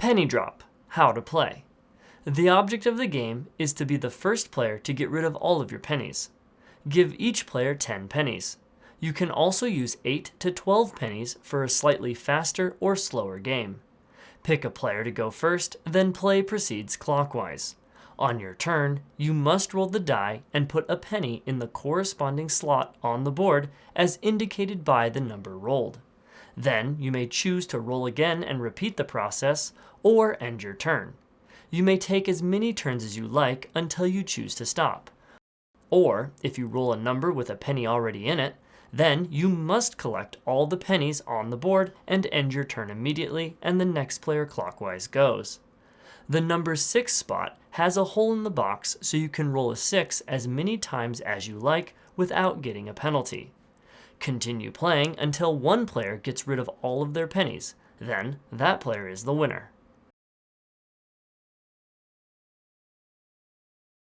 Penny drop. How to play. The object of the game is to be the first player to get rid of all of your pennies. Give each player 10 pennies. You can also use 8 to 12 pennies for a slightly faster or slower game. Pick a player to go first, then play proceeds clockwise. On your turn, you must roll the die and put a penny in the corresponding slot on the board as indicated by the number rolled. Then you may choose to roll again and repeat the process, or end your turn. You may take as many turns as you like until you choose to stop. Or, if you roll a number with a penny already in it, then you must collect all the pennies on the board and end your turn immediately, and the next player clockwise goes. The number 6 spot has a hole in the box, so you can roll a 6 as many times as you like without getting a penalty. Continue playing until one player gets rid of all of their pennies. Then that player is the winner.